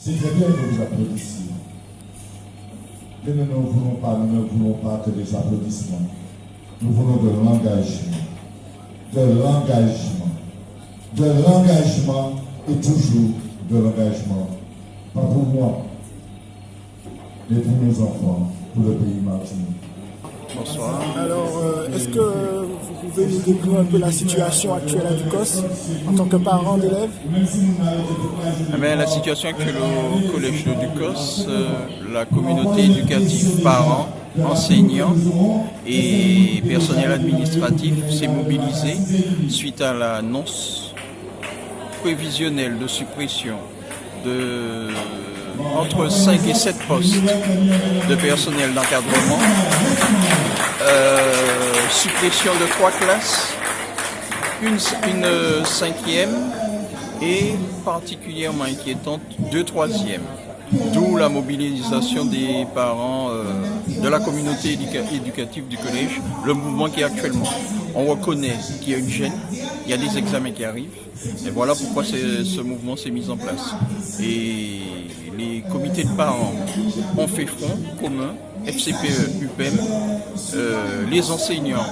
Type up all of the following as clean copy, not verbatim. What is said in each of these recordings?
C'est très bien que vous applaudissiez. Mais nous ne voulons pas que des applaudissements. Nous voulons de l'engagement. De l'engagement. De l'engagement et toujours de l'engagement. Pas pour moi, mais pour nos enfants, pour le pays Martinique. Bonsoir. Alors, est-ce que vous pouvez nous décrire un peu la situation actuelle à Ducos en tant que parent d'élèves? La situation actuelle au collège de Ducos, la communauté éducative, parents, enseignants et personnel administratif s'est mobilisée suite à l'annonce prévisionnelle de suppression de entre 5 et 7 postes de personnel d'encadrement, suppression de 3 classes, une 5e et particulièrement inquiétante 2 3e. D'où la mobilisation des parents de la communauté éducative du collège, le mouvement qui est actuellement. On reconnaît qu'il y a une gêne, il y a des examens qui arrivent, et voilà pourquoi ce mouvement s'est mis en place. Et les comités de parents ont fait front commun, FCPE, UPEM, les enseignants,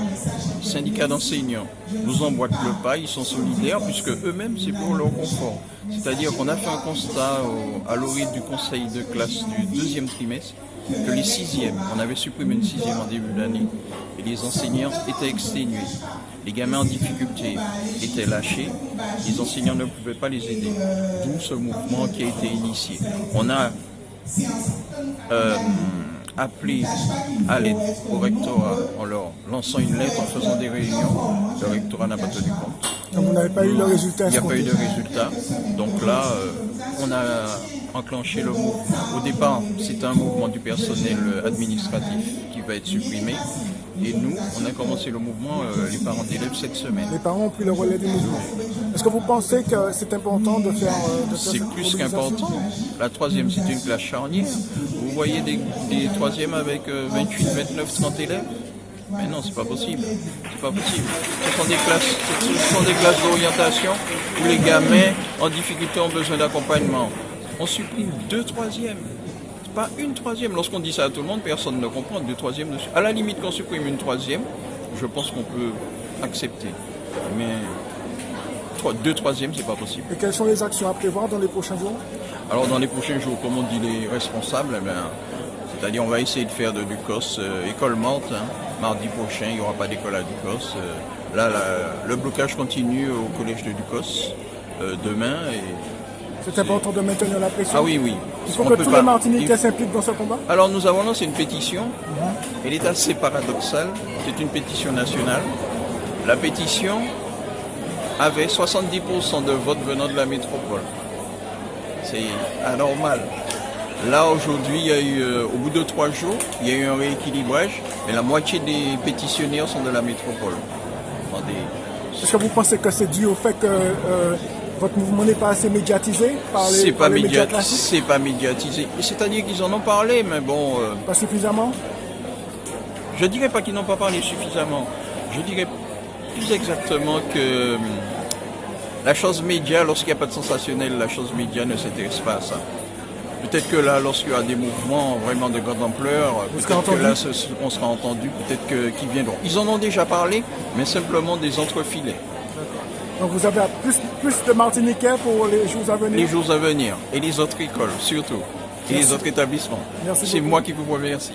syndicats d'enseignants nous emboîtent le pas, ils sont solidaires puisque eux-mêmes c'est pour leur confort. C'est-à-dire qu'on a fait un constat à l'orée du conseil de classe du 2e trimestre que les 6e, on avait supprimé une 6e en début d'année et les enseignants étaient exténués. Les gamins en difficulté étaient lâchés, les enseignants ne pouvaient pas les aider. D'où ce mouvement qui a été initié. On a appelé à l'aide au rectorat en leur lançant une lettre, en faisant des réunions. Le rectorat n'a pas tenu compte. Donc vous n'avez pas eu le résultat? Il n'y a pas eu de résultat. Donc là, on a enclenché le mouvement. Au départ, c'est un mouvement du personnel administratif qui va être supprimé. Et nous, on a commencé le mouvement, les parents d'élèves, cette semaine. Les parents ont pris le relais du mouvement. Est-ce que vous pensez que c'est important de faire c'est plus qu'important. La 3e, c'est une classe charnière. Vous voyez des 3e avec 28, 29, 30 élèves? Mais non, c'est pas possible. C'est pas possible. Ce sont des classes d'orientation où les gamins en difficulté ont besoin d'accompagnement. On supprime 2 3e. Pas une 3e. Lorsqu'on dit ça à tout le monde, personne ne comprend. 2 3e dessus. À la limite qu'on supprime une 3e, je pense qu'on peut accepter. Mais 2 3e, c'est pas possible. Et quelles sont les actions à prévoir dans les prochains jours? Alors dans les prochains jours, comme on dit les responsables, c'est-à-dire on va essayer de faire de Ducos école morte. Mardi prochain, il n'y aura pas d'école à Ducos. Le blocage continue au collège de Ducos demain. C'est important de maintenir la pression. Ah oui, oui. Il faut que tous les Martiniquais s'impliquent dans ce combat. Alors nous avons lancé une pétition. Elle est assez paradoxale. C'est une pétition nationale. La pétition avait 70% de votes venant de la métropole. C'est anormal. Là, aujourd'hui, il y a eu, au bout de 3 jours, il y a eu un rééquilibrage, et la moitié des pétitionnaires sont de la métropole. Est-ce que vous pensez que c'est dû au fait que votre mouvement n'est pas assez médiatisé par les médias classiques? C'est pas médiatisé. C'est-à-dire qu'ils en ont parlé, mais bon... Pas suffisamment? Je dirais pas qu'ils n'ont pas parlé suffisamment. Je dirais plus exactement que la chose média, lorsqu'il n'y a pas de sensationnel, la chose média ne s'intéresse pas à ça. Peut-être que là, lorsqu'il y a des mouvements vraiment de grande ampleur, peut-être que là, on sera entendu, peut-être qu'ils viendront. Ils en ont déjà parlé, mais simplement des entrefilets. Donc vous avez plus de Martiniquais pour les jours à venir? Les jours à venir, et les autres écoles surtout, et les autres établissements. C'est moi qui vous remercie.